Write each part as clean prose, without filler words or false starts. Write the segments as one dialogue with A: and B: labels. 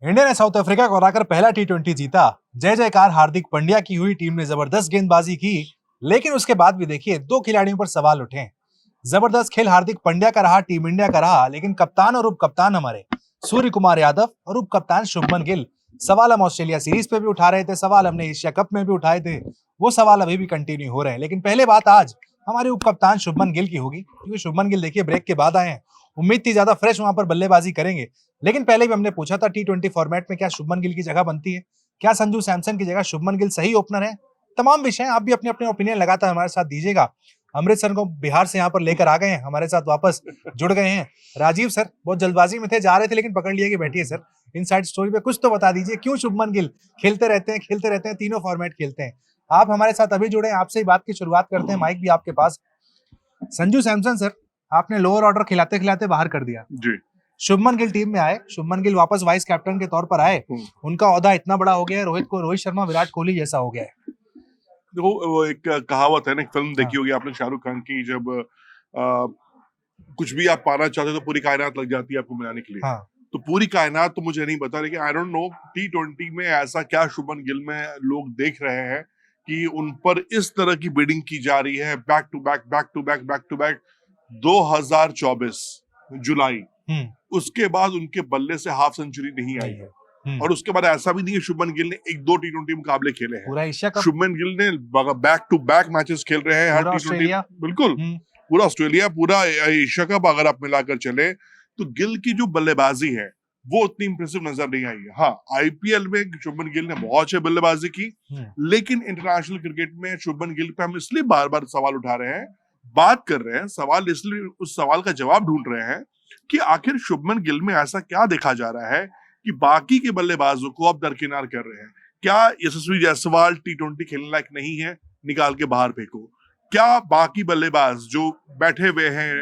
A: India ने south Africa को हराकर पहला टी20 जीता। जय जयकार हार्दिक पांड्या की हुई। टीम ने जबरदस्त गेंदबाजी की, लेकिन उसके बाद भी देखिए दो खिलाड़ियों पर सवाल उठे। जबरदस्त खेल हार्दिक पांड्या का रहा, टीम इंडिया का रहा, लेकिन कप्तान और उप कप्तान हमारे सूर्य कुमार यादव और उप कप्तान शुभमन गिल। सवाल हम ऑस्ट्रेलिया सीरीज पे भी उठा रहे थे, सवाल हमने एशिया कप में भी उठाए थे, वो सवाल अभी भी कंटिन्यू हो रहे हैं। लेकिन पहले बात आज हमारे उप कप्तान शुभमन गिल की होगी, क्योंकि शुभमन गिल देखिए ब्रेक के बाद आए हैं। उम्मीद थी ज्यादा फ्रेश वहां पर बल्लेबाजी करेंगे, लेकिन पहले भी हमने पूछा था टी20 फॉर्मेट में क्या शुभमन गिल की जगह बनती है, क्या संजू सैमसन की जगह शुभमन गिल सही ओपनर है। तमाम विषय आप भी अपने अपने ओपिनियन लगातार हमारे साथ दीजिएगा। अमृतसर को बिहार से यहाँ पर लेकर आ गए हैं, हमारे साथ वापस जुड़ गए हैं राजीव सर। बहुत जल्दबाजी में थे, जा रहे थे, लेकिन पकड़ लिया कि बैठिए सर, इनसाइड स्टोरी पे कुछ तो बता दीजिए, क्यों शुभमन गिल खेलते रहते हैं, तीनों फॉर्मेट खेलते हैं। आप हमारे साथ अभी जुड़े हैं, आपसे ही बात की शुरुआत करते हैं, माइक भी आपके पास। संजू सैमसन सर, आपने लोअर ऑर्डर खिलाते खिलाते बाहर कर दिया
B: जी।
A: शुभमन गिल टीम में आए, शुभमन गिल वापस वाइस कैप्टन के तौर पर आए, उनका ओहदा इतना बड़ा हो गया है, रोहित शर्मा विराट कोहली जैसा हो गया है।
B: देखो, वो एक कहावत है ना, एक फिल्म देखी होगी आपने शाहरुख खान की, जब कुछ भी आप पाना चाहते हो तो पूरी कायनात लग जाती है आपको मिलाने के लिए। तो पूरी कायनात तो मुझे नहीं पता, लेकिन आई डोंट नो टी20 में ऐसा क्या शुभमन गिल में लोग देख रहे हैं कि उन पर इस तरह की बिडिंग की जा रही है। बैक टू बैक 2024 जुलाई, उसके बाद उनके बल्ले से हाफ सेंचुरी नहीं आई है। और उसके बाद ऐसा भी नहीं है शुभमन गिल ने एक दो टी20 मुकाबले खेले हैं।
A: पूरा एशिया कप,
B: शुभमन गिल ने बैक टू बैक मैचेस खेल रहे हैं, हर टी20। बिल्कुल, पूरा ऑस्ट्रेलिया, पूरा एशिया कप अगर आप मिलाकर चले तो गिल की जो बल्लेबाजी है वो उतनी इंप्रेसिव नजर नहीं आई है। हाँ, आईपीएल में शुभमन गिल ने बहुत अच्छी बल्लेबाजी की, लेकिन इंटरनेशनल क्रिकेट में शुभमन गिल पे हम इसलिए बार बार सवाल उठा रहे हैं, बात कर रहे हैं, सवाल इसलिए उस सवाल का जवाब ढूंढ रहे हैं कि आखिर शुभमन गिल में ऐसा क्या देखा जा रहा है कि बाकी के बल्लेबाजों को अब दरकिनार कर रहे हैं। क्या यशस्वी जायसवाल टी20 खेलने लायक नहीं है, निकाल के बाहर फेंको? क्या बाकी बल्लेबाज जो बैठे हुए हैं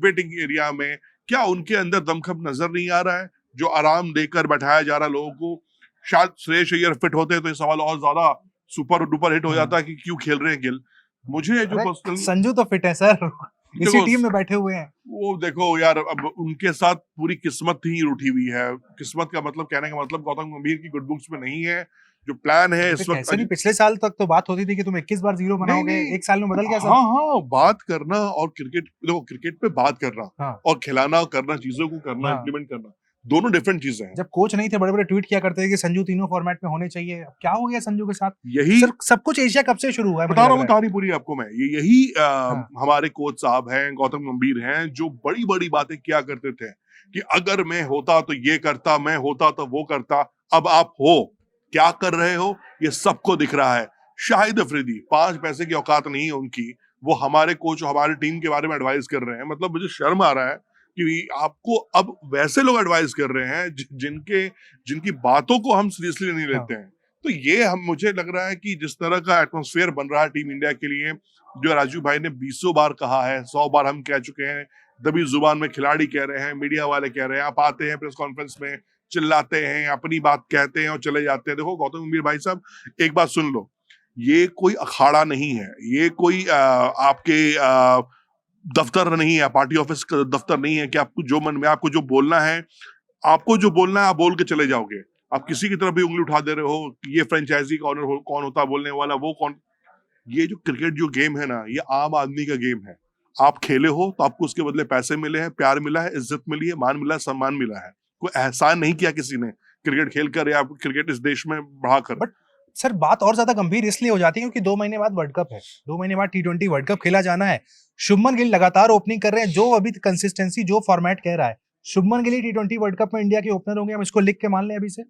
B: वेटिंग एरिया में, क्या उनके अंदर दमखम नजर नहीं आ रहा है जो आराम देकर बैठाया जा रहा है लोगों को? शायद श्रेयस अय्यर फिट होते तो ये सवाल और ज्यादा सुपर डुपर हिट हो जाता कि क्यों खेल रहे हैं गिल। मुझे जो पर्सनल,
A: संजू तो फिट है सर, इसी टीम में बैठे हुए हैं।
B: वो देखो यार, अब उनके साथ पूरी किस्मत ही रूठी हुई है। किस्मत का मतलब, कहने का मतलब, गौतम गंभीर की गुड बुक्स में नहीं है। जो प्लान है इस वक्त,
A: पिछले साल तक तो बात होती थी कि तुम 21 बार जीरो बनाओगे, एक साल में बदल गया सब।
B: हाँ, बात करना और क्रिकेट, देखो क्रिकेट पे बात करना और खिलाना करना, चीजों को करना, इम्प्लीमेंट करना, दोनों डिफरेंट चीजें हैं।
A: जब कोच नहीं थे, बड़े बड़े ट्वीट किया करते थे कि संजू तीनों फॉर्मेट में होने चाहिए। अब क्या हो गया संजू के साथ?
B: यही
A: सर, सब कुछ एशिया कप से शुरू हुआ है।
B: बता रहा हूँ तारी पूरी आपको मैं, यही हमारे कोच साहब हैं, गौतम गंभीर हैं, जो बड़ी बड़ी बातें किया करते थे कि अगर मैं होता तो ये करता, मैं होता तो वो करता। अब आप हो, क्या कर रहे हो, ये सबको दिख रहा है। शाहिद अफरीदी 5 पैसे की औकात नहीं है उनकी, वो हमारे कोच, हमारे टीम के बारे में एडवाइस कर रहे हैं। मतलब मुझे शर्म आ रहा है कि आपको अब वैसे लोग एडवाइस कर रहे हैं जिनकी बातों को हम सीरियसली नहीं लेते हैं। तो ये मुझे लग रहा है कि जिस तरह का एटमॉस्फेयर बन रहा है टीम इंडिया के लिए, जो राजू भाई ने 20 बार कहा है, 100 बार हम कह चुके हैं, दबी जुबान में खिलाड़ी कह रहे हैं, मीडिया वाले कह रहे हैं, आप आते हैं प्रेस कॉन्फ्रेंस में, चिल्लाते हैं, अपनी बात कहते हैं और चले जाते हैं। देखो गौतम गंभीर भाई साहब, एक बात सुन लो, ये कोई अखाड़ा नहीं है, ये कोई आपके दफ्तर नहीं है, पार्टी ऑफिस का दफ्तर नहीं है कि आपको जो मन में, आपको जो बोलना है, आप बोल के चले जाओगे। आप किसी की तरफ भी उंगली उठा दे रहे हो, ये फ्रेंचाइजी का ऑनर कौन होता, बोलने वाला वो कौन? ये जो क्रिकेट जो गेम है ना, ये आम आदमी का गेम है। आप खेले हो तो आपको उसके बदले पैसे मिले हैं, प्यार मिला है, इज्जत मिली है, मान मिला है, सम्मान मिला है। कोई एहसान नहीं किया किसी ने क्रिकेट खेलकर या क्रिकेट इस देश में बढ़ाकर।
A: बट सर, बात और ज्यादा गंभीर इसलिए हो जाती है क्योंकि 2 महीने बाद वर्ल्ड कप है, 2 महीने बाद टी20 वर्ल्ड कप खेला जाना है। शुभमन गिल लगातार ओपनिंग कर रहे हैं, जो अभी कंसिस्टेंसी, जो फॉर्मेट कह रहा है, शुभमन गिल टी20 वर्ल्ड कप में इंडिया के ओपनर होंगे। हम इसको लिख के मान लें अभी से?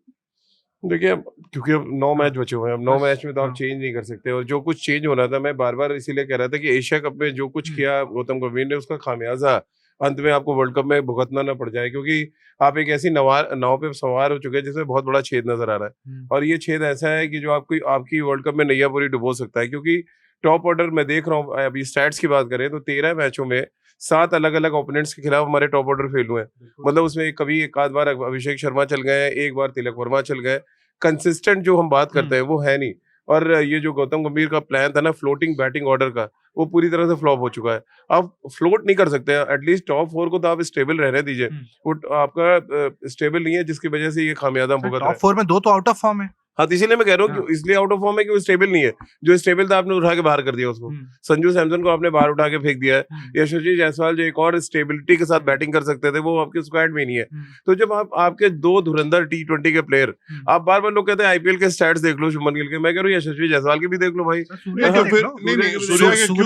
C: देखिए, क्योंकि अब 9 मैच बचे हुए हैं, अब 9 मैच में तो आप चेंज नहीं कर सकते। और जो कुछ चेंज होना था, मैं बार बार इसीलिए कह रहा था कि एशिया कप में जो कुछ किया गौतम गंभीर ने, उसका खामियाजा अंत में आपको वर्ल्ड कप में भुगतना ना पड़ जाए। क्योंकि आप एक ऐसी नाव पे सवार हो चुके हैं जिसमें बहुत बड़ा छेद नजर आ रहा है, और ये छेद ऐसा है कि जो आपकी वर्ल्ड कप में नैया पूरी डुबो सकता है। क्योंकि टॉप ऑर्डर मैं देख रहा हूँ, अभी स्टैट्स की बात करें तो 13 मैचों में 7 अलग अलग ओपोनेंट्स के खिलाफ हमारे टॉप ऑर्डर फेल हुए हैं। मतलब उसमें कभी एक आध बार अभिषेक शर्मा चल गए, एक बार तिलक वर्मा चल गए। कंसिस्टेंट जो हम बात करते हैं वो है नहीं। और ये जो गौतम गंभीर का प्लान था ना फ्लोटिंग बैटिंग ऑर्डर का, वो पूरी तरह से फ्लॉप हो चुका है। आप फ्लोट नहीं कर सकते, एटलीस्ट टॉप 4 को तो आप स्टेबल रहने दीजिए। वो आपका स्टेबल नहीं है, जिसकी वजह से ये खामियाजा भुगत रहा है।
A: टॉप 4 में 2 तो आउट ऑफ फॉर्म है।
C: हाँ, तो इसीलिए मैं कह रहा हूँ कि इसलिए आउट ऑफ फॉर्म है कि वो स्टेबल नहीं है। जो स्टेबल था आपने उठा के बाहर कर दिया उसको। संजू सैमसन को आपने बाहर उठा के फेंक दिया है। यशस्वी जायसवाल जो एक और स्टेबिलिटी के साथ बैटिंग कर सकते थे, वो आपके स्क्वाड में नहीं है। तो जब आपके 2 धुरंधर T20 के प्लेयर, आप बार-बार लोग कहते हैं आईपीएल के स्टैट्स देख लो शुभमन गिल के, मैं कह रहा हूँ यशस्वी जायसवाल के भी देख लो भाई।
B: सूर्या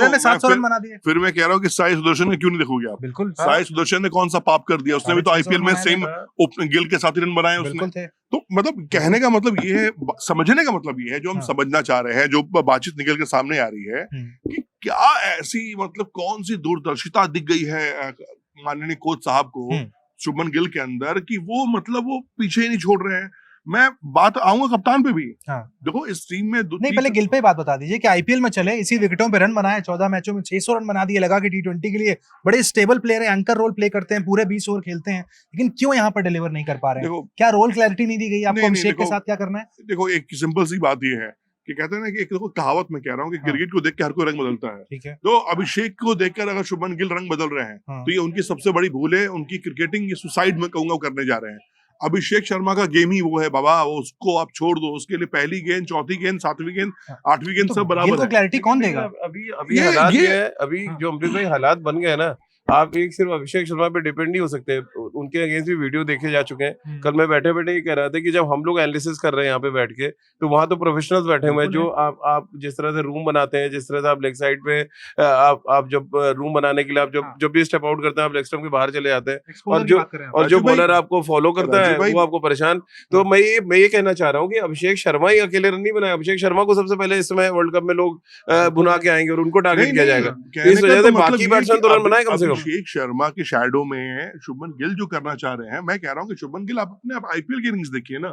B: के
A: 700 रन बना दिए।
B: फिर मैं कह रहा हूँ कि साई सुदर्शन का क्यों नहीं देखोगे आप?
A: बिल्कुल
B: साई सुदर्शन ने कौन सा पाप कर दिया? उसने भी तो आईपीएल में सेम गिल के साथ ही रन बनाए उसने। तो मतलब कहने का मतलब ये है, समझने का मतलब ये है, जो हम समझना चाह रहे हैं, जो बातचीत निकल के सामने आ रही है कि क्या ऐसी मतलब कौन सी दूरदर्शिता दिख गई है माननीय कोच साहब को शुभमन गिल के अंदर कि वो मतलब वो पीछे ही नहीं छोड़ रहे हैं। मैं बात आऊंगा कप्तान पे भी। देखो इस टीम में
A: नहीं, पहले गिल पे बात बता दीजिए कि आईपीएल में चले, इसी विकेटों पे रन बनाए, 14 मैचों में 600 रन बना दिए, लगा कि T20 के लिए बड़े स्टेबल प्लेयर है, एंकर रोल प्ले करते हैं, पूरे 20 ओवर खेलते हैं, लेकिन क्यों यहाँ पर डिलीवर नहीं कर पा रहे हैं? क्या रोल क्लैरिटी नहीं दी गई आपको? अभिषेक के साथ क्या करना है?
B: देखो एक सिंपल सी बात ये है कि कहते हैं ना कि एक देखो कहावत में कह रहा हूँ कि क्रिकेट को देख के हर कोई रंग बदलता है।
A: ठीक है।
B: तो अभिषेक को देखकर अगर शुभमन गिल रंग बदल रहे हैं तो ये उनकी सबसे बड़ी भूल है। उनकी क्रिकेटिंग ये सुसाइड में कहूंगा करने जा रहे हैं। अभिषेक शर्मा का गेम ही वो है बाबा, उसको आप छोड़ दो। उसके लिए पहली गेंद, चौथी गेंद, 7वीं गेंद, 8वीं गेंद सब बराबर है।
A: क्लैरिटी कौन देगा?
C: अभी हालात ये है, अभी जो अमृत भाई हालात बन गए ना, आप एक सिर्फ अभिषेक शर्मा पे डिपेंड नहीं हो सकते। उनके अगेंस्ट भी वीडियो देखे जा चुके हैं। कल मैं बैठे बैठे ये कह रहा था कि जब हम लोग एनालिसिस कर रहे हैं यहाँ पे बैठ के, तो वहां तो प्रोफेशनल्स बैठे हुए हैं। जो आप जिस तरह से रूम बनाते हैं, जिस तरह से आप लेग साइड पे आप जब रूम बनाने के लिए आप जब भी स्टेप आउट करते हैं, आप लेग स्टंप के बाहर चले जाते हैं, और जो बॉलर आपको फॉलो करता है वो आपको परेशान। तो मैं ये कहना चाह रहा हूँ कि अभिषेक शर्मा ही अकेले रन नहीं बनाए। अभिषेक शर्मा को सबसे पहले इस समय वर्ल्ड कप में लोग भुना के आएंगे और उनको टारगेट किया जाएगा। इस वजह से बाकी बैट्समैन तो रन बनाए कम से कम।
B: अभिषेक शर्मा के शैडो में शुभमन गिल जो करना चाह रहे हैं, मैं कह रहा हूं कि शुभमन गिल आप अपने आईपीएल की इनिंग्स देखिए ना।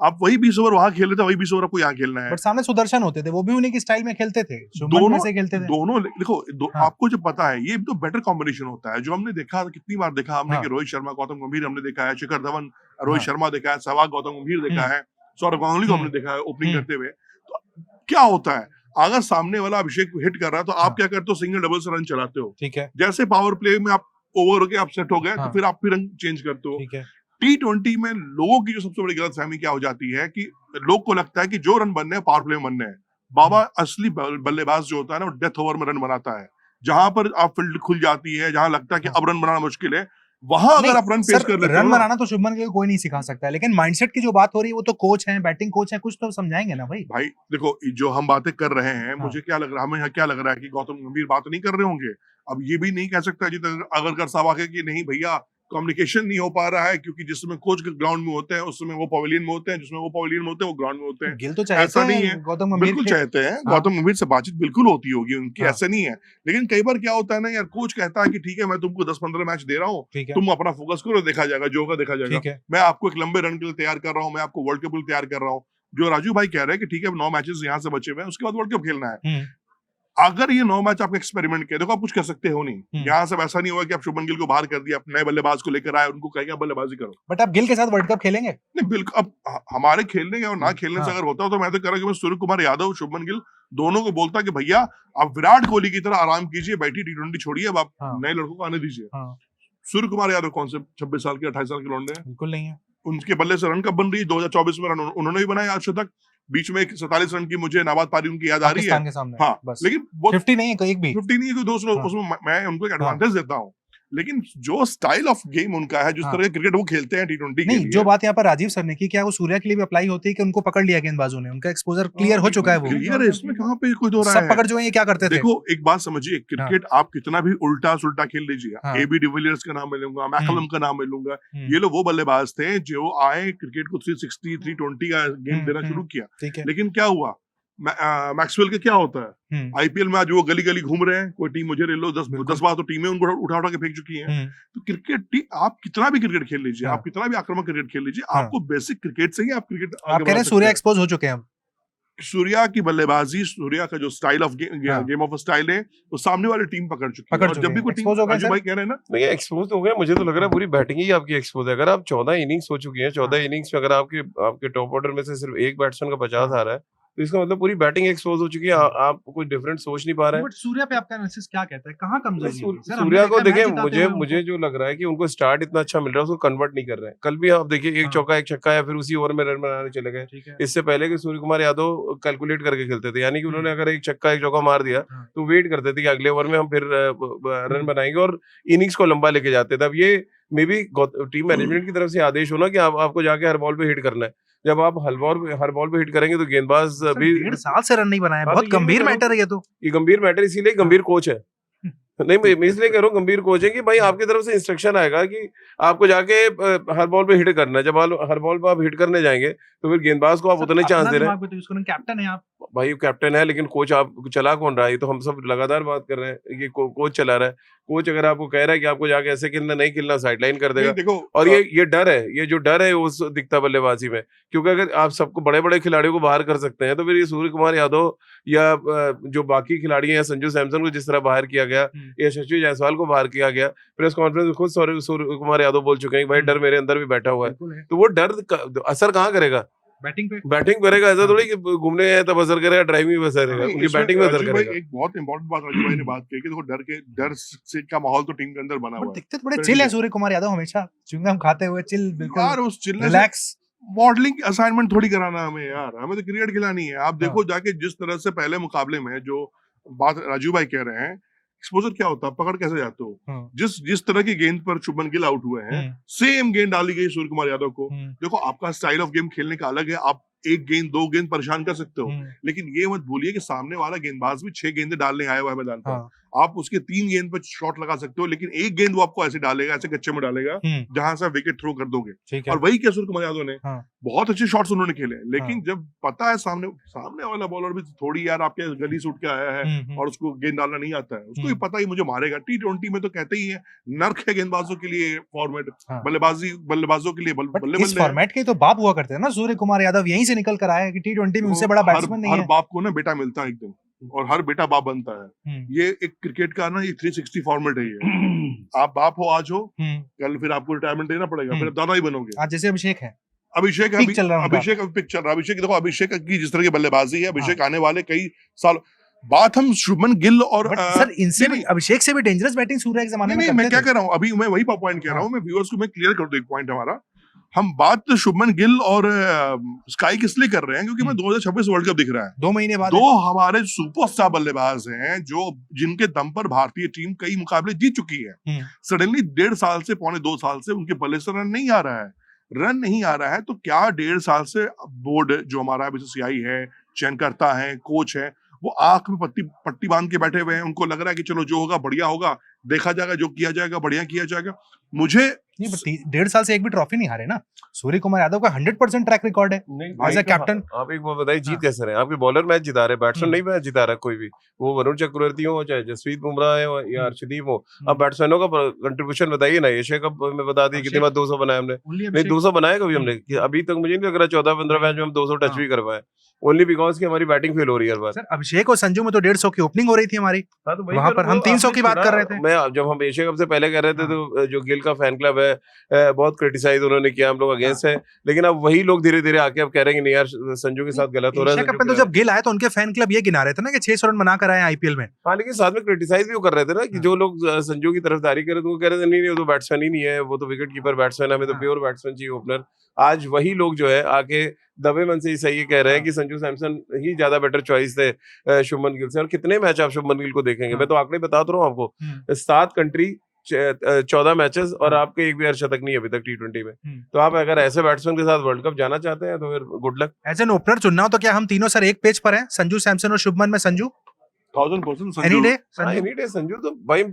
B: आप वही 20 ओवर वहां खेल रहे थे, वही 20 ओवर आपको यहाँ खेलना है।
A: बट सामने सुदर्शन होते थे, वो भी उन्हीं की स्टाइल में खेलते थे, दोनों से खेलते थे।
B: दोनों देखो आपको जो पता है, ये तो बेटर कॉम्बिनेशन होता है। जो हमने देखा, कितनी बार देखा हमने कि रोहित शर्मा, गौतम गंभीर हमने देखा है, शिखर धवन, रोहित शर्मा देखा है, सहवाग, गौतम गंभीर देखा है, सौरव गांगुली को हमने देखा है ओपनिंग करते हुए। तो क्या होता है, अगर सामने वाला अभिषेक हिट कर रहा है तो आप क्या करते हो? सिंगल डबल से रन चलाते हो।
A: ठीक है।
B: जैसे पावर प्ले में आप ओवर होके आप सेट हो गए तो फिर आप फिर रंग चेंज करते हो। T20 में लोगों की जो सबसे बड़ी गलतफहमी क्या हो जाती है कि लोग को लगता है कि जो रन बनने हैं पावर प्ले में बनने हैं। बाबा असली बल्लेबाज जो होता है ना, वो डेथ ओवर में रन बनाता है। जहां पर आप फील्ड खुल जाती है, जहां लगता है कि अब रन बनाना मुश्किल है, वहां अगर आप रन पेश कर लेते हो।
A: रन बनाना तो शुभमन गिल कोई नहीं सिखा सकता है, लेकिन माइंडसेट की जो बात हो रही है, वो तो कोच हैं, बैटिंग कोच हैं, कुछ तो समझाएंगे ना भाई।
B: देखो जो हम बातें कर रहे हैं, मुझे क्या लग रहा है, हमें क्या लग रहा है कि गौतम गंभीर बात नहीं कर रहे होंगे। अब ये भी नहीं कह सकता जी अगर साहब आके कि नहीं भैया कम्युनिकेशन नहीं हो पा रहा है, क्योंकि जिसमें कोच ग्राउंड में होते हैं उसमें वो पवेलियन में होते हैं, जिसमें वो पवेलियन में होते हैं वो ग्राउंड में होते हैं।
A: गिल तो ऐसा नहीं है, गौतम गंभीर
B: बिल्कुल चाहते हैं। गौतम गंभीर से बातचीत बिल्कुल होती होगी उनकी, ऐसा नहीं है। लेकिन कई बार क्या होता है ना यार, कोच कहता है कि ठीक है मैं तुमको 10-15 मैच दे रहा हूँ, तुम अपना फोकस करो, देखा जाएगा, जो होगा देखा जाएगा। मैं आपको एक लंबे रन के लिए तैयार कर रहा हूँ, मैं आपको वर्ल्ड कप के लिए तैयार कर रहा हूँ। जो राजू भाई कह रहे हैं कि ठीक है 9 मैचेस यहाँ से बचे हुए हैं, उसके बाद वर्ल्ड कप खेलना है। अगर ये 9 मैच आप एक्सपेरिमेंट किया, देखो आप कुछ कर सकते हो नहीं। यहाँ सब ऐसा नहीं हुआ कि आप शुभमन गिल को बाहर कर दिया, नए बल्लेबाज को लेकर आए, उनको कहेंगे बल्लेबाजी करो।
A: बट आप गिल के साथ वर्ल्ड कप खेलेंगे? नहीं
B: बिल्कुल। अब हमारे खेलने और ना खेलने से अगर होता तो मैं तो कह रहा कि मैं सूर्य कुमार यादव, शुभमन गिल दोनों को बोलता कि भैया आप विराट कोहली की तरह आराम कीजिए, बैठिए, T20 छोड़िए, अब आप नए लड़कों को आने दीजिए। सूर्य कुमार यादव कौन से 26 साल के 28 साल के लौंडे हैं? बिल्कुल नहीं है। उनके बल्ले से रन कब बन रही है? 2024 में रन उन्होंने भी बनाया आज तक। बीच में 47 रन की मुझे नवाज पारी उनकी याद आ रही है। हाँ, लेकिन
A: 50 नहीं है, एक भी
B: 50 नहीं है, दोस्तों उसमें मैं उनको एक एडवांटेज देता हूँ। लेकिन जो स्टाइल ऑफ गेम उनका है, जिस तरह के क्रिकेट वो खेलते हैं T20 के लिए।
A: जो बात यहाँ पर राजीव सर ने की, क्या वो सूर्या के लिए भी अप्लाई होती है कि उनको पकड़ लिया गेंदबाजों ने, उनका एक्सपोजर क्लियर हो चुका है? वो
B: क्लियर है, इसमें कहाँ पे कोई दो राय है?
A: सब पकड़ जो है ये क्या करते थे?
B: देखो एक बात समझिए, क्रिकेट आप कितना भी उल्टा सुल्टा खेल लीजिए, AB डिविलियर्स का नाम ले लूंगा, मैकलम का नाम ले लूंगा, ये लोग वो बल्लेबाज थे जो आए क्रिकेट को 360 320 का गेम देना शुरू किया। लेकिन क्या हुआ, मैक्सवेल के क्या होता है, आईपीएल में आज वो गली गली घूम रहे हैं, कोई टीम मुझे ले लो, 10 बार तो टीमें उनको उठा उठा के फेंक चुकी हैं। तो क्रिकेट आप कितना भी क्रिकेट खेल लीजिए, आप कितना भी आक्रामक क्रिकेट खेल लीजिए, आपको बेसिक क्रिकेट से ही आप क्रिकेट
A: आप कह रहे हैं सूर्या एक्सपोज हो चुके हैं।
B: सूर्या की बल्लेबाजी, सूर्या का जो style of game of style है, वो सामने वाली टीम पकड़ चुकी है। और जब भी कोई टीम, राजू भाई कह रहे हैं ना,
C: नहीं एक्सपोज हो गया, मुझे तो लग रहा है पूरी बैटिंग ही आपकी एक्सपोज है। अगर आप 14 इनिंग्स हो चुकी हैं, 14 इनिंग्स में अगर आपके टॉप ऑर्डर में से सिर्फ एक बैट्समैन का 50 आ रहा है, तो इसका मतलब पूरी बैटिंग एक्सपोज हो चुकी है। आप कुछ डिफरेंट सोच नहीं पा रहे हैं।
A: बट सूर्या पे आपका एनालिसिस क्या कहता है, कहाँ कमजोरी है? सर, हमने
C: सूर्या को
A: देखा है
C: देखिए,
A: मैच जिताते हुए उनको।
C: मुझे जो लग रहा है कि उनको स्टार्ट इतना अच्छा मिल रहा है, उसको कन्वर्ट नहीं कर रहे हैं। कल भी आप देखिए, एक
A: हाँ।
C: चौका एक छक्का या फिर उसी ओवर में रन बनाने चले गए।
A: ठीक है।
C: इससे पहले कि सूर्य कुमार यादव कैलकुलेट करके खेलते थे, यानी कि उन्होंने अगर एक छक्का एक चौका मार दिया
A: हाँ।
C: तो वेट करते थे कि अगले ओवर में हम फिर रन बनाएंगे और इनिंग्स को लंबा लेके जाते थे। अब ये मे बी टीम मैनेजमेंट की तरफ से आदेश होना कि आपको जाके हर बॉल पे हिट करना है। जब आप हर बॉल पे हिट करेंगे तो गेंदबाज
A: सर,
C: भी
A: 1.5 साल से रन नहीं बनाया,
C: हाँ,
A: बहुत
C: तो यही
A: गंभीर
C: मैं कह रहा
A: मैटर है ये तो।
C: ये गंभीर मैटर इसीलिए गंभीर कोच है। नहीं, मैं इसलिए कह रहा हूँ गंभीर कोच है कि भाई आपकी तरफ से इंस्ट्रक्शन आएगा कि आपको जाके हर बॉल पे हिट करना है। जब हर बॉल पे आप हिट करने जाएंगे तो फिर गेंदबाज को आप उतने चांस दे रहे हैं।
A: कैप्टन है आप।
C: भाई कैप्टन है, लेकिन कोच आप चला कौन रहा है? ये तो हम सब लगातार बात कर रहे हैं कि कोच चला रहा है। कोच अगर आपको कह रहा है कि आपको जाके ऐसे खेलना, नहीं खेलना, साइडलाइन कर देगा।
B: देखो,
C: और ये डर है, ये जो डर है उस दिखता बल्लेबाजी में, क्योंकि अगर आप सबको बड़े बड़े खिलाड़ियों को बाहर कर सकते हैं तो फिर ये सूर्य कुमार यादव या जो बाकी खिलाड़ी हैं, संजू सैमसन को जिस तरह बाहर किया गया या यशस्वी जायसवाल को बाहर किया गया, प्रेस कॉन्फ्रेंस में खुद सूर्य कुमार यादव बोल चुके हैं कि भाई डर मेरे अंदर भी बैठा हुआ है। तो वो डर असर कहाँ करेगा? बैटिंग करेगा। ऐसा थोड़ी कि घूमने आए तब असर करेगा, ड्राइविंग में असर करेगा, उनकी बैटिंग में असर करेगा।
B: एक बहुत इंपॉर्टेंट बात राजू भाई ने बात की कि देखो डर से का माहौल तो टीम के अंदर बना हुआ है।
A: दिखते तो बड़े चिल है सूर्य कुमार यादव, हमेशा च्युइंगम खाते हुए चिल, बिल्कुल
B: यार उस चिल्ले
A: रिलैक्स।
B: मॉडलिंग असाइनमेंट थोड़ी कराना हमें यार, हमें तो क्रिकेट खिलानी है। आप देखो जाके जिस तरह से पहले मुकाबले में जो बात राजू भाई कह रहे हैं, एक्सपोजर क्या होता है, पकड़ कैसे जाते हो। जिस तरह की गेंद पर शुभमन गिल आउट हुए हैं, सेम गेंद डाली गई सूर्य कुमार यादव को। देखो आपका स्टाइल ऑफ गेम खेलने का अलग है, आप एक गेंद दो गेंद परेशान कर सकते हो, लेकिन ये मत भूलिए कि सामने वाला गेंदबाज भी 6 गेंदें डालने आया हुआ है मैदान पर। आप उसके 3 गेंद पर शॉट लगा सकते हो, लेकिन एक गेंद वो आपको ऐसे डालेगा, ऐसे कच्चे में डालेगा जहां से विकेट थ्रो कर दोगे। और वही क्या सूर्य कुमार यादव ने बहुत अच्छे शॉट्स उन्होंने खेले, लेकिन जब पता है सामने वाला बॉलर भी थोड़ी यार आपके गली से उठ के आया है और उसको गेंद डालना नहीं आता है, उसको भी पता ही मुझे मारेगा। T20 में तो कहते ही है नर्क है गेंदबाजों के लिए फॉर्मेट, बल्लेबाजों के लिए बल्ले
A: इस फॉर्मेट के तो बाप हुआ करते हैं ना, सूर्य कुमार यादव यहीं से निकल कर आया है कि T20 में उनसे बड़ा बैट्समैन नहीं है।
B: हर बाप को ना बेटा मिलता है एक दिन, और हर बेटा बाप बनता है। ये एक क्रिकेट का ना ये 360 फॉर्मेट है ये। आप बाप हो आज हो, कल फिर आपको रिटायरमेंट लेना पड़ेगा, फिर दादा ही बनोगे।
A: आज जैसे अभिषेक है,
B: अभिषेक
A: पिक चल रहा है।
B: अभिषेक देखो, अभिषेक की जिस तरह की बल्लेबाजी है, अभिषेक आने वाले कई साल बात हम शुभमन गिल और
A: सर इनसे भी, अभिषेक से भी डेंजरस बैटिंग सूर्य के जमाने में करते थे।
B: मैं क्या कह रहा हूँ, अभी मैं वही पॉइंट कह रहा हूँ, मैं व्यूअर्स को मैं क्लियर कर दूं एक पॉइंट हमारा। हम बात शुभमन गिल और स्काई किस लिए कर रहे हैं, क्योंकि मैं 2026 वर्ल्ड कप दिख रहा है,
A: 2 महीने बाद
B: 2 हमारे सुपरस्टार बल्लेबाज हैं जो जिनके दम पर भारतीय टीम कई मुकाबले जीत चुकी है। सडनली 1.5 साल से 2.25 साल से उनके बल्ले से रन नहीं आ रहा है, तो क्या 1.5 साल से बोर्ड जो हमारा BCCI है, चयन करता है, कोच है, वो आंख में पट्टी बांध के बैठे हुए हैं। उनको लग रहा है कि चलो जो होगा बढ़िया होगा, देखा जाएगा, जो किया जाएगा बढ़िया किया जाएगा। मुझे
A: नहीं, 1.5 साल से एक भी ट्रॉफी नहीं हारे ना सूर्य कुमार यादव का। 100% ट्रैक रिकॉर्ड है एज अ कैप्टन।
C: आप एक बात बताइए, जीत कैसे रहे? आपके बॉलर मैच जिता रहे, बैट्समैन नहीं मैच जिता रहा कोई भी, वो वरुण चक्रवर्ती हो चाहे जसप्रीत बुमराह हो या हर्षदीप हो। अब बैट्समैनों का कंट्रीब्यूशन बताइए ना। एशिया कप में बता दिए कितनी बार 200 बनाए हमने, नहीं 200 बनाए कभी हमने? अभी तक मुझे नहीं लग रहा 14-15 मैच में हम 200 टच भी कर पाए, ओनली बिकॉज कि हमारी बैटिंग फेल हो रही है हर बार।
A: सर अभिषेक और संजू में तो 150 की ओपनिंग हो रही थी हमारी, वहां पर हम 300 की बात कर रहे थे।
C: मैं जब हम एशिया कप से पहले कर रहे थे तो जो गिल का फैन क्लब है, बहुत क्रिटिसाइज उन्होंने किया, हम लोग अगेंस्ट है, लेकिन अब वही लोग धीरे धीरे आके अब कह रहे हैं नहीं यार संजू के साथ गलत हो रहा है।
A: एशिया कप में तो जब गिल आए तो उनके फैन क्लब ये गिना रहे थे ना कि 600 रन बना कर आए IPL में।
C: हाँ, लेकिन साथ में क्रिटिसाइज भी वो कर रहे थे ना कि जो लोग संजू की तरफदारी कर रहे थे वो कह रहे थे नहीं वो तो बैट्समैन ही नहीं है, वो तो विकेट कीपर बैट्समैन है, हमें तो प्योर बैट्समैन चाहिए ओपनर। आज वही लोग जो है आके दबे मन से सही कह रहे हैं कि संजू सैमसन ही ज्यादा बेटर चॉइस थे शुभमन गिल से। और कितने मैच आप शुभमन गिल को देखेंगे, मैं तो आंकड़े बता रहा हूँ आपको, 7 कंट्री 14 मैचेस और आपके एक भी अर्धशतक नहीं अभी तक T20 में। तो आप अगर ऐसे बैट्समैन के साथ वर्ल्ड कप जाना चाहते हैं तो फिर good luck.
A: As an opener चुनना हो तो क्या हम तीनों सर एक पेज पर हैं, संजू सैमसन और शुभमन में संजू?
B: 1000%
A: एनी डे
C: संजू तो भाई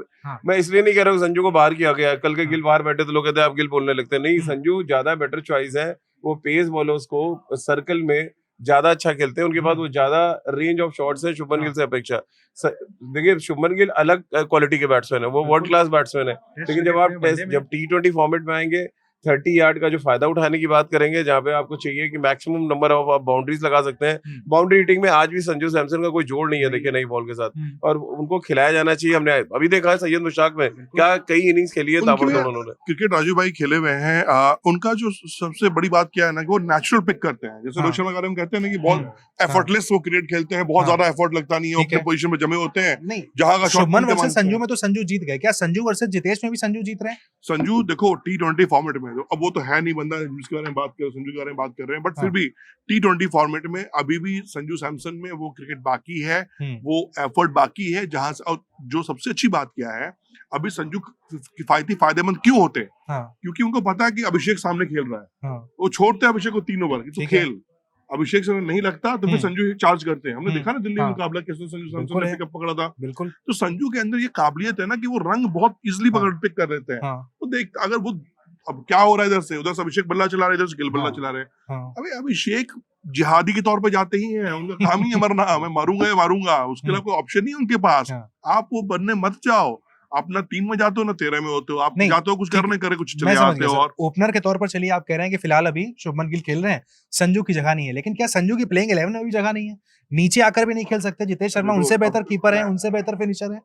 C: मैं इसलिए नहीं कह रहा हूँ संजू को बाहर किया गया, कल के गिल बाहर बैठे तो लोग कहते हैं आप गिल बोलने लगते हैं। नहीं, संजू ज्यादा बेटर चॉइस है, वो पेस बॉलर्स को सर्कल में ज्यादा अच्छा खेलते हैं, उनके पास वो ज्यादा रेंज ऑफ शॉट्स है शुभमन गिल से अपेक्षा। देखिए शुभमन गिल अलग क्वालिटी के बैट्समैन है, वो वर्ल्ड क्लास बैट्समैन है, लेकिन जब आप जब T20 फॉर्मेट में आएंगे 30 यार्ड का जो फायदा उठाने की बात करेंगे, जहाँ पे आपको चाहिए कि मैक्सिमम नंबर ऑफ आप बाउंड्रीज लगा सकते हैं। बाउंड्री हिटिंग में आज भी संजू सैमसन का कोई जोड़ नहीं है, देखिए नई बॉल के साथ, और उनको खिलाया जाना चाहिए। हमने अभी देखा है सैयद मुश्ताक में क्या कई इनिंग्स खेली है ताबड़तोड़ उन्होंने।
B: क्रिकेट राजू भाई खेले हुए हैं, उनका जो सबसे बड़ी बात क्या है ना कि वो नेचुरल पिक करते हैं। जैसे रोहित शर्मा के बारे में कहते हैं ना कि बहुत एफर्टलेस वो क्रिकेट खेलते हैं, बहुत ज्यादा एफर्ट लगता नहीं है, अपने पोजीशन में जमे होते हैं।
A: नहीं,
B: जहां का शॉट
A: शुभमन वर्सेस संजू में तो संजू जीत गए, क्या संजू वर्सेस जितेश में भी संजू जीत रहे हैं?
B: संजू देखो T20 फॉर्मेट में, अब वो तो है नहीं बंदा जिसके बारे में बात कर, संजू के बारे में बात कर रहे हैं, बट फिर भी T20 फॉर्मेट में अभी भी संजू सैमसन में वो क्रिकेट बाकी है, वो एफर्ट बाकी है। जहां से जो सबसे अच्छी बात क्या है, अभी संजू किफायती फायदेमंद क्यों होते हैं? क्योंकि उनको पता है कि अभिषेक सामने खेल रहा है, वो छोड़ते हैं अभिषेक को 3 ओवर तो खेल, अभिषेक से नहीं लगता तो फिर संजू चार्ज करते हैं। हमने देखा ना दिल्ली में मुकाबला कैसे संजू सैमसन ने पिकअप पकड़ा था।
A: बिल्कुल।
B: तो संजू के अंदर ये काबिलियत है ना कि वो रंग बहुत इजीली पिक कर लेते हैं। तो देख, अगर वो अब क्या हो रहा है, इधर से उधर से अभिषेक बल्ला चला रहे, इधर से गिल बल्ला चला रहे। अभी अभिषेक जिहादी के तौर पे जाते ही हैं, उनका काम ही है मरना, मैं मारूंगा, उसके अलावा कोई ऑप्शन नहीं उनके पास। आप वो बनने मत जाओ, आप ना 3 में जाते हो ना 13 में होते हो, आप जाते हो कुछ करने करे कुछ चले आते हो। और
A: ओपनर के तौर पर चलिए आप कह रहे हैं कि फिलहाल अभी शुभमन गिल खेल रहे हैं, संजू की जगह नहीं है, लेकिन क्या संजू की प्लेइंग 11 में भी जगह नहीं है? नीचे आकर भी नहीं खेल सकते? जितेश शर्मा उनसे बेहतर कीपर है, उनसे बेहतर फिनिशर है।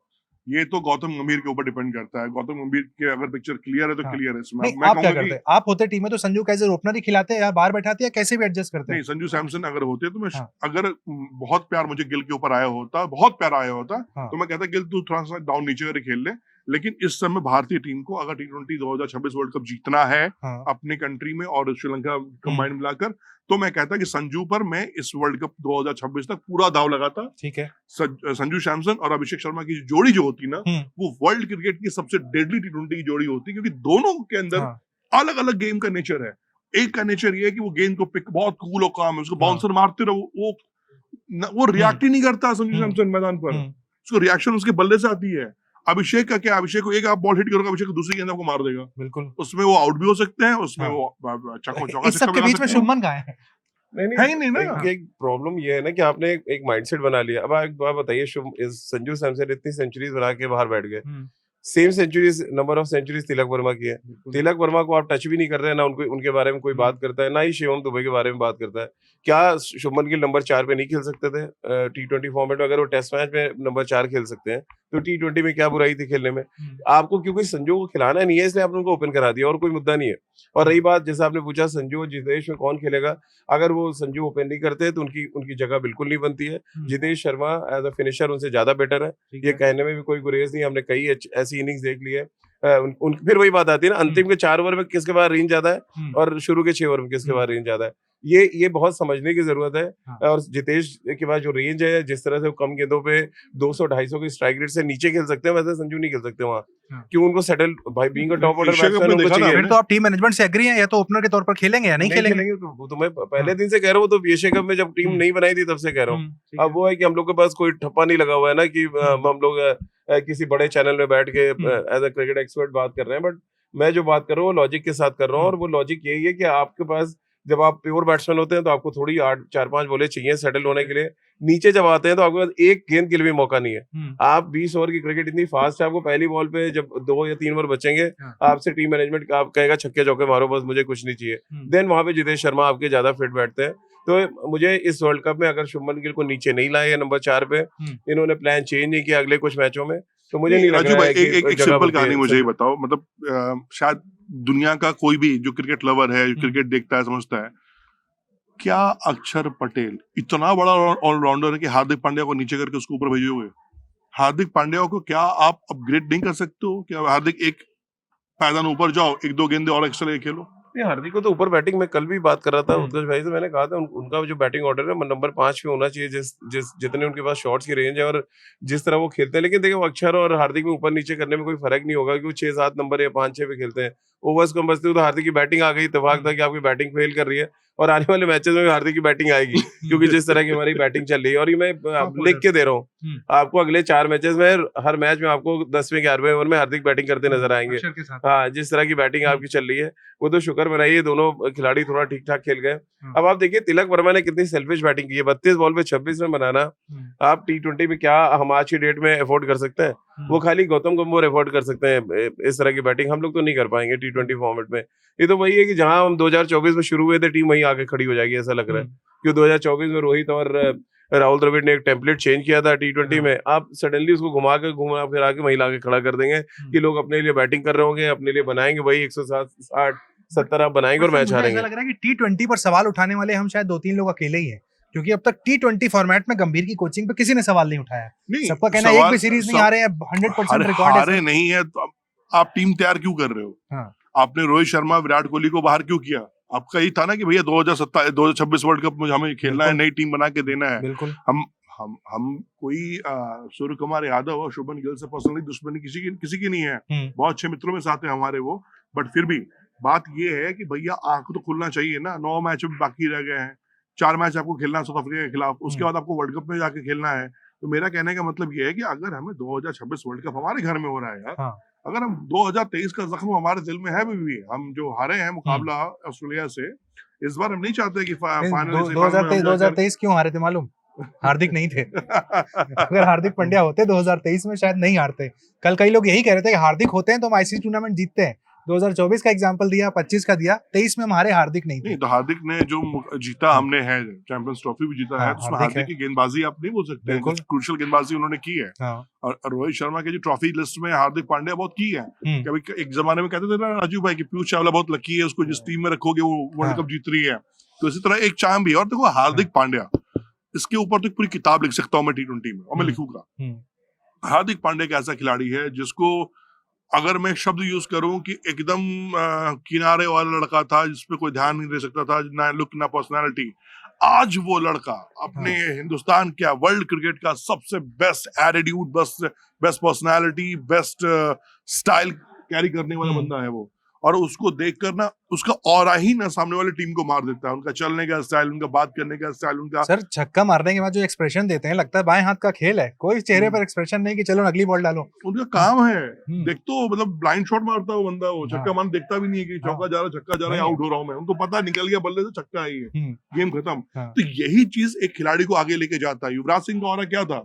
B: ये तो गौतम गंभीर के ऊपर डिपेंड करता है। गौतम गंभीर की अगर पिक्चर क्लियर है तो क्लियर है।
A: मैं आप क्या करते? आप होते टीम में तो संजू कैसे ओपनर ही खिलाते हैं या बाहर बैठाते हैं, कैसे भी एडजस्ट करते हैं?
B: नहीं, संजू सैमसन अगर होते तो मैं अगर बहुत प्यार मुझे गिल के ऊपर आया होता, बहुत प्यार आया होता, तो मैं कहता गिल तू थोड़ा सा डाउन नीचे करके खेल ले। लेकिन इस समय भारतीय टीम को अगर T20 2026 वर्ल्ड कप जीतना है अपनी कंट्री में और श्रीलंका कंबाइंड मिलाकर, तो मैं कहता कि संजू पर मैं इस वर्ल्ड कप 2026 तक पूरा दाव लगाता।
A: ठीक है।
B: संजू सैमसन और अभिषेक शर्मा की जोड़ी जो होती ना, वो वर्ल्ड क्रिकेट की सबसे डेडली T20 की जोड़ी होती, क्योंकि दोनों के अंदर अलग अलग गेम का नेचर है। एक का नेचर ये है कि वो गेंद को पिक बहुत कूल और काम है, उसको बाउंसर मारते रहो, वो रिएक्ट ही नहीं करता संजू सैमसन मैदान पर, उसको रिएक्शन उसके बल्ले से आती है। अभिषेक का क्या, अभिषेक को एक आप बॉल हिट करोगे, अभिषेक को दूसरी गेंद आपको मार देगा। बिल्कुल। उसमें वो आउट भी हो सकते हैं, उसमें वो चौका
A: इस सब के बीच में शुभमन कहाँ है?
C: नहीं ना। एक प्रॉब्लम ये है ना कि आपने एक माइंडसेट बना लिया। अब एक बात बताइए, संजू सैमसन इतनी सेंचुरीज बना के बाहर बैठ गए, same centuries, number of centuries Tilak Varma की है। तिलक वर्मा को आप टच भी नहीं कर रहे हैं, ना उनके बारे में कोई बात करता है, ना ही शिवम दुबे के बारे में बात करता है। क्या शुभमन गिल नंबर 4 पे नहीं खेल सकते थे T20 फॉर्मेट में? अगर वो टेस्ट मैच में नंबर 4 खेल सकते हैं तो T20 में क्या बुराई थी खेलने में? आपको क्योंकि संजू को खिलाना नहीं है इसलिए आपने उनको ओपन करा दिया, और कोई मुद्दा नहीं है। और रही बात, जैसे आपने पूछा संजू और जितेश में कौन खेलेगा, अगर वो संजू ओपन नहीं करते तो उनकी जगह बिल्कुल नहीं बनती है। Jitesh Sharma as a finisher उनसे ज्यादा बेटर है, ये कहने में भी कोई गुरेज नहीं। हमने कई ऐसी इनिंग्स देख ली है। फिर वही बात आती है ना, अंतिम के 4 ओवर में किसके पास रेंज ज्यादा है और शुरू के 6 ओवर में किसके पास रेंज ज्यादा है, ये बहुत समझने की जरूरत है। और जितेश के पास जो रेंज है, जिस तरह से वो कम गेंदों पे 200-250 की स्ट्राइक रेट से नीचे खेल सकते हैं, वैसे संजू नहीं खेल सकते वहां। क्यों? उनको सेटल भाई being a top order batsman उनको चाहिए।
A: फिर तो आप टीम मैनेजमेंट से एग्री हैं, या तो ओपनर के तौर पर खेलेंगे या नहीं खेलेंगे?
C: तो मैं पहले दिन से कह रहा हूँ, तो एशिया कप में जब टीम नहीं बनाई थी तब से कह रहा हूँ। अब वो है कि हम लोग के पास कोई ठप्पा नहीं लगा हुआ है ना कि हम लोग किसी बड़े चैनल में बैठ के एज अ क्रिकेट एक्सपर्ट बात कर रहे हैं। बट मैं जो बात कर रहा हूँ वो लॉजिक के साथ कर रहा हूँ, और वो लॉजिक यही है कि आपके पास जब आप प्योर बैट्समैन होते हैं तो आपको थोड़ी 4-5 बॉलें चाहिए सेटल होने के लिए। नीचे जब आते हैं तो आपके पास एक गेंद के लिए भी मौका नहीं है। आप 20 ओवर की क्रिकेट इतनी फास्ट है, आपको पहली बॉल पे जब 2 या 3 ओवर बचेंगे, आपसे टीम मैनेजमेंट आप कहेगा छक्के चौके मारो, बस मुझे कुछ नहीं चाहिए। देन वहां पे जितेश शर्मा आपके ज्यादा फिट बैठते हैं। तो मुझे इस वर्ल्ड कप में अगर शुभमन गिल को नीचे नहीं लाए नंबर 4 पे, इन्होंने प्लान चेंज नहीं किया अगले कुछ मैचों में, तो मुझे नहीं लग रहा है कि
B: एक सिंपल कहानी मुझे ही बताओ, मतलब शायद दुनिया का कोई भी जो क्रिकेट लवर है, जो क्रिकेट देखता है, समझता है, क्या अक्षर पटेल इतना बड़ा ऑलराउंडर है कि हार्दिक पांड्या को नीचे करके उसको ऊपर भेजोगे? हार्दिक पांड्या को क्या आप अपग्रेड नहीं कर सकते हो? क्या हार्दिक एक पैदान ऊपर जाओ, 1-2 गेंदे और एक्स्ट्रा खेलो?
C: नहीं, हार्दिक को तो ऊपर बैटिंग में कल भी बात कर रहा था उत्कर्ष भाई से, मैंने कहा था उनका जो बैटिंग ऑर्डर है नंबर 5 पे होना चाहिए, जितने उनके पास शॉट्स की रेंज है और जिस तरह वो खेलते हैं। लेकिन देखिए, अक्षर और हार्दिक में ऊपर नीचे करने में कोई फर्क नहीं होगा, क्योंकि 6-7 नंबर या 5-6 पे खेलते हैं। ओवर्स कम बचते हो तो हार्दिक की बैटिंग आ गई, इत्तेफाक था कि आपकी बैटिंग फेल कर रही है, और आने वाले मैचेस में भी हार्दिक की बैटिंग आएगी, क्योंकि जिस तरह की हमारी बैटिंग चल रही है। और ये मैं लिख के दे रहा हूँ आपको, अगले 4 मैचेस में हर मैच में आपको 10वें 11वें ओवर में हार्दिक बैटिंग करते नजर आएंगे। हाँ, जिस तरह की बैटिंग आपकी चल रही है, वो तो शुक्र यॉर्कर बनाई, दोनों खिलाड़ी थोड़ा ठीक ठाक खेल गए। अब आप देखिए तिलक वर्मा ने कितनी सेल्फिश बैटिंग की है, 32 बॉल पे 26 रन बनाना आप T20 में क्या हम आज की डेट में अफोर्ड कर सकते हैं? वो खाली गौतम गंभीर अफोर्ड कर सकते हैं इस तरह की बैटिंग, हम लोग तो नहीं कर पाएंगे T20 फॉर्मेट में। ये तो वही है कि जहां हम 2024 में शुरू हुए थे टीम वहीं आके खड़ी हो जाएगी ऐसा लग रहा है, क्योंकि 2024 में रोहित और राहुल द्रविड़ ने एक टेम्पलेट चेंज किया था T20 में, आप सडनली उसको घुमा फिर आके वहीं लाके खड़ा कर देंगे कि लोग अपने लिए बैटिंग कर रहे होंगे, अपने लिए बनाएंगे वही 160-70 आप बनाएंगे और मैच हारेंगे।
A: ऐसा लग रहा है कि T20 पर सवाल उठाने वाले हम शायद 2-3 लोग अकेले ही हैं, क्योंकि अब तक T20 फॉर्मेट में गंभीर की कोचिंग पे किसी ने सवाल नहीं उठाया। सबका कहना है एक भी सीरीज नहीं हारे हैं, 100% रिकॉर्ड है।
B: हारे नहीं है तो आप टीम तैयार क्यों कर रहे हो?
A: हाँ।
B: आपने रोहित शर्मा विराट कोहली को बाहर क्यों किया? आपका यही था ना कि भैया 2026 वर्ल्ड कप में हमें खेलना है, नई टीम बना के देना है।
A: बिल्कुल।
B: हम कोई सूर्य कुमार यादव और शुभमन गिल से पर्सनली दुश्मनी किसी की नहीं है, बहुत अच्छे मित्रों में साथ है हमारे वो, बट फिर भी बात ये है कि भैया आंख तो खुलना चाहिए ना। 9 मैच बाकी रह गए हैं, 4 मैच आपको खेलना है साउथ अफ्रीका के खिलाफ, उसके बाद आपको वर्ल्ड कप में जाके खेलना है। तो मेरा कहने का मतलब ये है कि अगर हमें 2026 वर्ल्ड कप हमारे घर में हो रहा है यार, अगर हम 2023 का जख्म हमारे दिल में है भी, हम जो हारे हैं मुकाबला ऑस्ट्रेलिया से, इस बार हम नहीं चाहते कि फाइनल
A: 2023 क्यों हारे थे मालूम? हार्दिक नहीं थे। अगर हार्दिक पांड्या होते 2023 में शायद नहीं हारते। कल कई लोग यही कह रहे थे कि हार्दिक होते हैं तो हम आईसीसी टूर्नामेंट जीतते हैं। 2024 का एग्जांपल दिया, 25 का दिया, 23 में हमारे हार्दिक नहीं थे।
B: तो हार्दिक ने जो जीता हमने है, चैंपियंस ट्रॉफी भी जीता है, तो उसमें हार्दिक की गेंदबाजी आप नहीं बोल सकते, क्रूशियल गेंदबाजी उन्होंने की है। और रोहित शर्मा के जो ट्रॉफी लिस्ट में हार्दिक पांड्या बहुत की है। कभी एक जमाने में कहते थे ना राजू भाई कि पीयूष चावला बहुत लकी है, उसको जिस टीम में रखोगे वो वर्ल्ड कप जीत रही है, तो इसी तरह एक चाम भी है। और देखो हार्दिक पांड्या, इसके ऊपर तो पूरी किताब लिख सकता हूँ मैं T20 में, और मैं लिखूंगा। हार्दिक पांड्या एक ऐसा खिलाड़ी है जिसको अगर मैं शब्द यूज करूं कि एकदम किनारे वाला लड़का था जिसपे कोई ध्यान नहीं दे सकता था, ना लुक ना पर्सनालिटी, आज वो लड़का अपने हिंदुस्तान क्या वर्ल्ड क्रिकेट का सबसे best attitude, best personality, best style carry करने वाला बंदा है वो। और उसको देखकर ना उसका ऑरा ही ना सामने वाली टीम को मार देता है, उनका चलने का स्टाइल, उनका बात करने का स्टाइल, उनका
A: सर छक्का मारने के बाद जो एक्सप्रेशन देते हैं लगता है बाएं हाथ का खेल है, कोई चेहरे पर एक्सप्रेशन नहीं कि चलो अगली बॉल डालो।
B: उनका काम है। देख तो मतलब ब्लाइंड शॉट मारता है वो बंदा, वो छक्का मान देखता भी नहीं है कि चौका जा रहा है, छक्का जा रहा है, आउट हो रहा हूं मैं, उनको पता निकल गया बल्ले से छक्का ही है, गेम खत्म। तो यही चीज एक खिलाड़ी को आगे लेके जाता है। युवराज सिंह का ऑरा क्या था?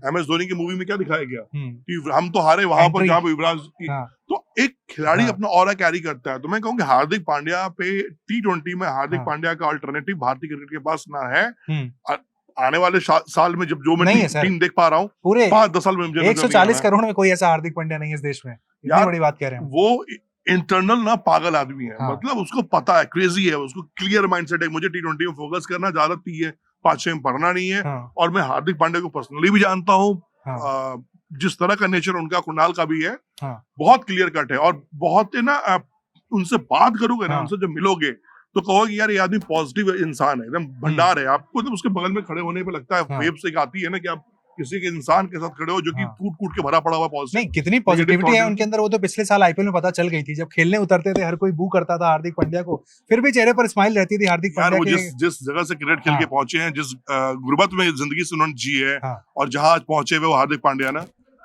B: MS धोनी की मूवी में क्या दिखाया गया कि हम तो हारे वहां पर जहां पर युवराज की, तो एक खिलाड़ी अपना ऑरा कैरी करता है। तो मैं कहूंगा हार्दिक पांड्या पे T20 में हार्दिक पांड्या का अल्टरनेटिव भारतीय क्रिकेट के पास ना है। आने वाले साल में जब जो मैं टीम देख पा रहा हूँ, पूरे 5-10 साल में
A: 140 करोड़ में कोई ऐसा हार्दिक पांड्या नहीं है इस देश में। इतनी बड़ी बात कह रहे हैं।
B: वो इंटरनल ना पागल आदमी है। मतलब उसको पता है, क्रेजी है, उसको क्लियर माइंडसेट है, मुझे T20 में फोकस करना, ज्यादा 5-6 में पढ़ना नहीं है। और मैं हार्दिक पांड्या को पर्सनली भी जानता हूँ, जिस तरह का नेचर उनका, कुणाल का भी है, बहुत क्लियर कट है। और बहुत है ना, उनसे बात करोगे ना, उनसे जब मिलोगे तो कहोगे यार ये आदमी पॉजिटिव इंसान है, एकदम भंडार है। आपको तो उसके बगल में खड़े होने पे लगता है वेव से आती है ना कि आप किसी के इंसान के साथ खड़े हो जो कि कूट के भरा पड़ा हुआ पॉजिटिव।
A: नहीं, कितनी पॉजिटिविटी है उनके अंदर, वो तो पिछले साल IPL में पता चल गई थी। जब खेलने उतरते थे हर कोई बू करता था हार्दिक पांड्या को, फिर भी चेहरे पर स्माइल रहती थी हार्दिक पांड्या की।
B: जिस जगह से क्रिकेट खेल के पहुंचे हैं, जिस गुर्बत में जिंदगी से उन्होंने जी है, और जहां आज पहुंचे हुए वो हार्दिक पांड्या ना,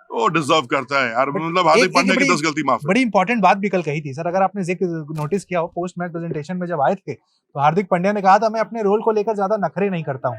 B: वो डिजर्व करता है यार। मतलब हार्दिक पांड्या की 10 गलती माफ है।
A: बड़ी इंपॉर्टेंट बात भी कल कही थी सर, अगर आपने जिक्र नोटिस किया हो, पोस्ट मैच प्रेजेंटेशन में जब आए थे तो हार्दिक पांड्या ने कहा था मैं अपने रोल को लेकर ज्यादा नखरे नहीं करता हूँ।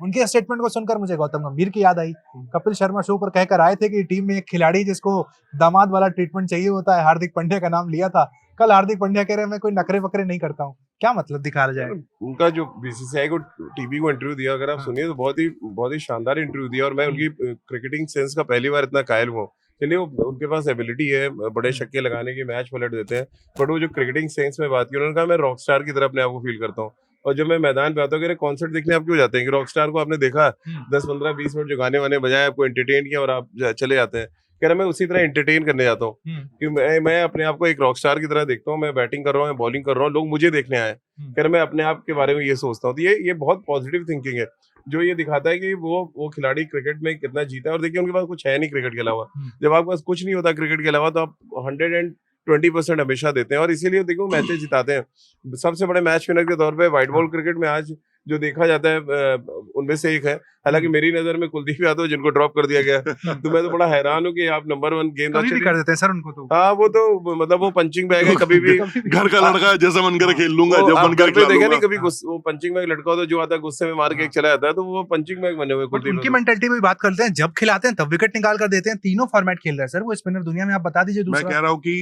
A: उनके स्टेटमेंट को सुनकर मुझे गौतम गंभीर की याद आई। कपिल शर्मा शो पर कहकर आए थे कि टीम में एक खिलाड़ी जिसको दामाद वाला ट्रीटमेंट चाहिए होता है, हार्दिक पांड्या का नाम लिया था। कल हार्दिक पांड्या कह रहे हैं मैं कोई नखरे वखरे नहीं करता हूँ। क्या मतलब दिखाया जाए?
C: उनका जो BCCI को टीवी को इंटरव्यू दिया, अगर आप सुनिए तो बहुत ही शानदार इंटरव्यू दिया। और मैं उनकी क्रिकेटिंग सेंस का पहली बार इतना कायल हुआ। चलिए उनके पास एबिलिटी है बड़े छक्के लगाने की, मैच पलट देते हैं, बट वो जो क्रिकेटिंग सेंस में बात की, उन्होंने कहा मैं रॉक स्टार की तरह अपने आप को फील करता हूँ। और जब मैं मैदान पे आता हूँ, कॉन्सर्ट देखने आप क्यों जाते हैं? कि रॉक स्टार को आपने देखा 10-15-20 मिनट जो गाने वाने बजाए, आपको एंटरटेन किया और आप चले जाते हैं। कह रहा मैं उसी तरह एंटरटेन करने जाता हूँ कि मैं अपने आप को एक रॉक स्टार की तरह देखता हूँ। मैं बैटिंग कर रहा हूँ, बॉलिंग कर रहा हूँ, लोग मुझे देखने आए। कह रहा मैं अपने आप के बारे में ये सोचता हूँ। तो ये बहुत पॉजिटिव थिंकिंग है, जो ये दिखाता है कि वो खिलाड़ी क्रिकेट में कितना जीता है। और देखिए उनके पास कुछ है नहीं क्रिकेट के अलावा। जब आपके पास कुछ नहीं होता क्रिकेट के अलावा, तो आप 120% हमेशा देते हैं, और इसीलिए देखो मैचेस जिताते हैं। सबसे बड़े मैच विनर के तौर पे व्हाइट बॉल क्रिकेट में आज जो देखा जाता है उनमें से एक है। हालांकि मेरी नजर में कुलदीप यादव जिनको ड्रॉप कर दिया गया, तो मैं तो बड़ा हैरान हूँ कि आप नंबर 1
A: कभी भी कर देते हैं सर उनको तो।
C: हाँ वो तो मतलब वो पंचिंग बैग है, कभी भी
B: घर का लड़का है, जैसे मन करे खेल लूंगा,
C: वो
B: जब
C: आप
B: मन
C: घर
B: करे
C: पे
B: खिला
C: देखा
B: लूंगा।
C: नहीं कभी वो पंचिंग बैग लड़का होता है जो आता है गुस्से में मार के एक चला जाता है, तो वो पंचिंग बैग बने हुए
A: बट
C: कुलदीप
A: उनकी
C: यादव।
A: मेंटालिटी में भी बात करते हैं, जब खिलाते हैं तब विकेट निकाल कर देते हैं। तीनों फॉर्मेट खेल रहे हैं सर वो स्पिनर दुनिया में, आप बता दीजिए
B: मैं
A: दूसरा।
B: कह रहा हूँ कि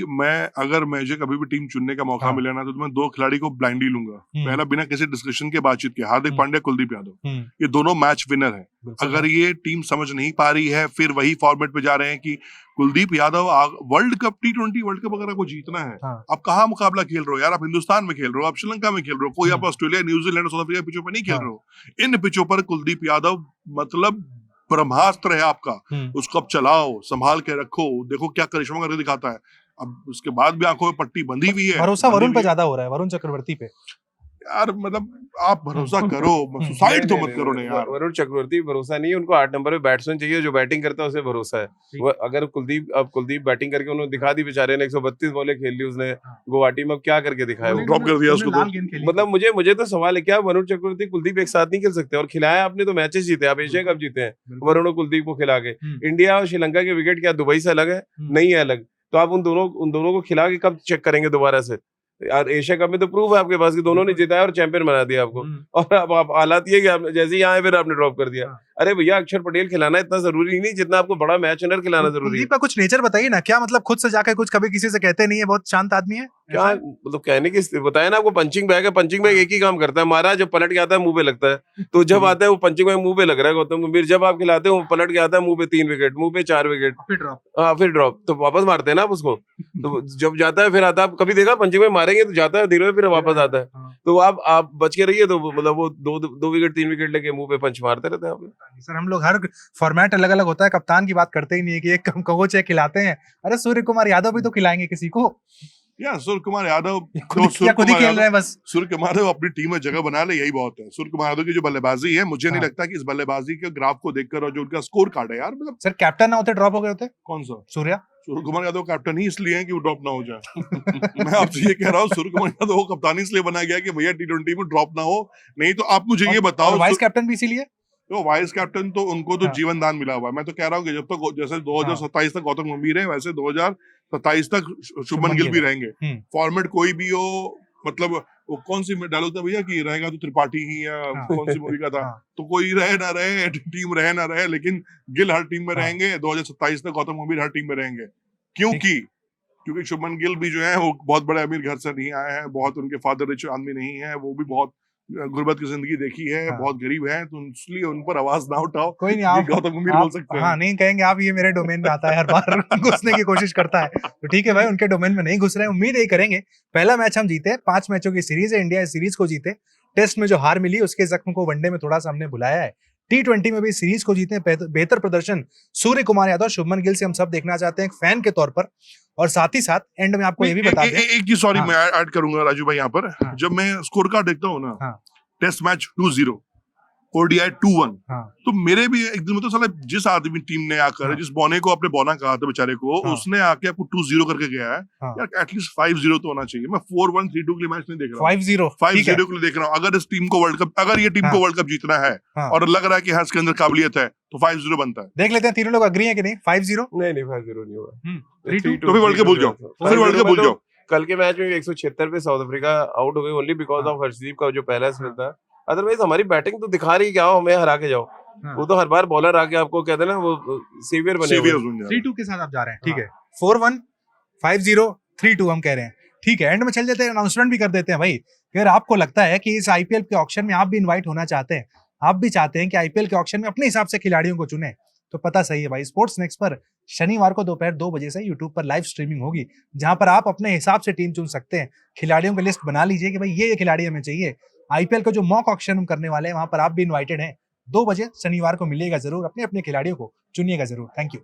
B: अगर मुझे कभी भी टीम चुनने का मौका
A: हाँ।
B: मिले ना, तो मैं 2 खिलाड़ी को ब्लाइंडली लूंगा। पहला बिना किसी डिस्कशन के बातचीत के हार्दिक पांड्या, कुलदीप यादव, ये दोनों मैच विनर हैं। अगर ये टीम समझ नहीं पा रही है, फिर वही फॉर्मेट पे जा रहे हैं कि Kuldeep Yadav world cup T20 world cup अगर आपको जीतना है,
A: हाँ।
B: आप कहाँ मुकाबला खेल रहे हो यार? आप हिंदुस्तान में खेल रहे हो, आप श्रीलंका में खेल रहे हो, कोई आप ऑस्ट्रेलिया, न्यूजीलैंड, साउथ अफ्रीका पिचों पे नहीं खेल रहे हो। इन पिचों पर कुलदीप यादव मतलब ब्रह्मास्त्र है आपका, उसको अब चलाओ, संभाल के रखो, देखो क्या करिश्मा करके दिखाता है। अब उसके बाद भी आंखों में पट्टी बंधी हुई है।
A: भरोसा वरुण पे ज्यादा हो रहा है, वरुण चक्रवर्ती पे।
B: यार मतलब आप भरोसा करो, सुसाइड तो मत करो ना यार।
C: वरुण चक्रवर्ती भरोसा नहीं है, उनको 8 नंबर पे बैट्समैन चाहिए जो बैटिंग करता है, उसे भरोसा है। वो अगर कुलदीप बैटिंग करके उन्होंने दिखा दी, बेचारे ने 132 बॉलें खेल ली उसने गुवाहाटी में, अब क्या करके दिखाया वो?
B: ड्रॉप कर दिया उसको तो।
C: मतलब मुझे तो सवाल है, क्या वरुण चक्रवर्ती कुलदीप एक साथ नहीं खेल सकते? और खिलाया आपने तो मैचेस जीते, आप एशिया कप जीते हैं वरुण और कुलदीप को खिला के। इंडिया और श्रीलंका के विकेट क्या दुबई से अलग है? नहीं है अलग। तो आप उन दोनों को खिला के कब चेक करेंगे दोबारा से? यार एशिया कप में तो प्रूफ है आपके पास कि दोनों ने जिताया और चैंपियन बना दिया आपको, और अब आप हालात ये कि आपने जैसे ही आए फिर आपने ड्रॉप कर दिया। अरे भैया अक्षर पटेल खिलाना इतना जरूरी नहीं जितना आपको बड़ा मैच विनर खिलाना जरूरी है।
A: कुलदीप का कुछ नेचर बताइए ना, क्या मतलब खुद से जाकर कुछ कभी किसी से कहते नहीं है, बहुत शांत आदमी है?
C: क्या मतलब कहने की बताया ना आपको, पंचिंग बैग है, पंचिंग बैग एक ही काम करता है, मारा जब पलट के आता है मुंह पे लगता है। तो जब आता है वो पंचिंग बैग मुंह पे लग रहा है गौतम गंभीर, जब आप खिलाते हो पलट के आता है मुंह पे 3 विकेट, मुंह पे 4 विकेट, हाँ फिर ड्रॉप, तो वापस मारते हैं ना आप उसको। तो जब जाता है फिर आता है, आप कभी देखा पंचिंग बैग मारेंगे तो जाता है धीरे फिर वापस आता है। तो आप बच के रहिए, तो मतलब वो 2 विकेट 3 विकेट लेके मुंह पे पंच मारते रहते हैं।
A: सर हम लोग हर फॉर्मेट अलग अलग होता है, कप्तान की बात करते ही नहीं है कि एक कोच है खिलाते हैं। अरे सूर्य कुमार यादव भी तो खिलाएंगे किसी को।
B: यार सूर्य कुमार यादव
A: खुद ही खेल रहे हैं बस।
B: सूर्य कुमार यादव अपनी टीम में जगह बना ले, यही बहुत है। सूर्य कुमार यादव की जो बल्लेबाजी है, मुझे नहीं लगता कि इस बल्लेबाजी के ग्राफ को देखकर और जो उनका स्कोर कार्ड है यार, मतलब
A: सर कैप्टन ना होते ड्रॉप हो गए होते।
B: कौन सा?
A: सूर्य
B: कुमार यादव कैप्टन ही इसलिए है कि वो ड्रॉप ना हो जाए। मैं आपसे ये कह रहा हूँ, सूर्य कुमार यादव को कप्तान इसलिए बनाया गया कि भैया T20 में ड्रॉप ना हो। नहीं तो आप मुझे ये बताओ,
A: वाइस कैप्टन भी इसीलिए,
B: तो वाइस कैप्टन तो उनको तो जीवन दान मिला हुआ है। मैं तो कह रहा हूँ कि जब तक जैसे 2027 तक गौतम गंभीर है, वैसे 2027 तक शुभमन गिल भी रहेंगे। फॉर्मेट कोई भी हो, मतलब वो कौन सी डायलॉग था भैया कि रहेगा तो त्रिपाठी ही, या कौन सी मूवी का था? तो कोई रहे ना रहे, टीम रहे ना रहे, लेकिन गिल हर टीम में रहेंगे। 2027 तक गौतम गंभीर हर टीम में रहेंगे। क्योंकि शुभमन गिल भी जो है वो बहुत बड़े अमीर घर से नहीं आए हैं, बहुत उनके फादर रिच आदमी नहीं है, वो भी बहुत गुर्बत की जिंदगी देखी है, बहुत गरीब है, तो इसलिए उन पर आवाज ना उठाओ।
A: कोई नहीं, आप
B: गौतम गंभीर बोल सकते हैं।
A: हाँ नहीं कहेंगे आप, ये मेरे डोमेन में आता है, हर बार घुसने की कोशिश करता है। तो ठीक है भाई, उनके डोमेन में नहीं घुस रहे हैं, उम्मीद यही करेंगे। पहला मैच हम जीते, 5 मैचों की सीरीज है, इंडिया इस सीरीज को जीते। टेस्ट में जो हार मिली उसके जख्म को वनडे में थोड़ा सा हमने भुलाया है। T20 में भी सीरीज को जीते, बेहतर प्रदर्शन सूर्य कुमार यादव, शुभमन गिल से हम सब देखना चाहते हैं एक फैन के तौर पर। और साथ ही साथ एंड में आपको ये भी बता दें,
B: एक चीज सॉरी मैं ऐड करूंगा राजू भाई यहाँ पर। जब मैं स्कोर कार्ड देखता हूँ ना, टेस्ट मैच 2-0, ODI 2-1, तो मेरे भी एक दिन मतलब साला जिस आदमी टीम ने आकर जिस बॉने को अपने बॉना कहा था बेचारे को, उसने आके आपको 2-0 करके गया है यार, एटलीस्ट 5-0 तो होना चाहिए। मैं 4-1 3-2 के लिए मैच नहीं देख रहा हूँ, 5-0 के लिए देख रहा हूँ। अगर इस टीम को वर्ल्ड कप, अगर ये टीम को वर्ल्ड कप जीतना है और लग रहा है कि हाँ इसके अंदर काबिलियत है, तो 5-0 बनता है।
A: देख लेते हैं तीनों लोग अग्री है कि नहीं। 5-0
C: नहीं 5-0 नहीं होगा,
B: 3-2 तो फिर वर्ल्ड कप भूल जाओ, फिर वर्ल्ड कप भूल जाओ।
C: कल के मैच में 176 पे साउथ अफ्रीका आउट हो गई ओनली बिकॉज ऑफ हर्षदीप का जो पहला स्पेल था। अदरवाइज हमारी बैटिंग तो दिखा रही क्या हो, हमें हरा के जाओ। वो तो हर बार बॉलर आके आपको कहते हैं ना, वो सेवियर बने हुए।
A: 3-2 के साथ आप जा रहे हैं, ठीक है। 4-1 5-0 3-2 हम कह रहे हैं, ठीक है। एंड में चल जाते हैं, अनाउंसमेंट भी कर देते हैं भाई। अगर आपको लगता है कि इस IPL के ऑक्शन में आप भी इन्वाइट होना चाहते हैं, आप भी चाहते हैं कि IPL के ऑक्शन में अपने हिसाब से खिलाड़ियों को चुने, तो पता सही है भाई, स्पोर्ट्स नेक्स्ट पर शनिवार को दोपहर 2 बजे से यूट्यूब पर लाइव स्ट्रीमिंग होगी, जहां पर आप अपने हिसाब से टीम चुन सकते हैं। खिलाड़ियों की लिस्ट बना लीजिए कि भाई ये खिलाड़ी हमें चाहिए। IPL का जो मॉक ऑक्शन हम करने वाले हैं, वहां पर आप भी इन्वाइटेड हैं। 2 बजे शनिवार को मिलिएगा जरूर, अपने अपने खिलाड़ियों को चुनिएगा जरूर। Thank you.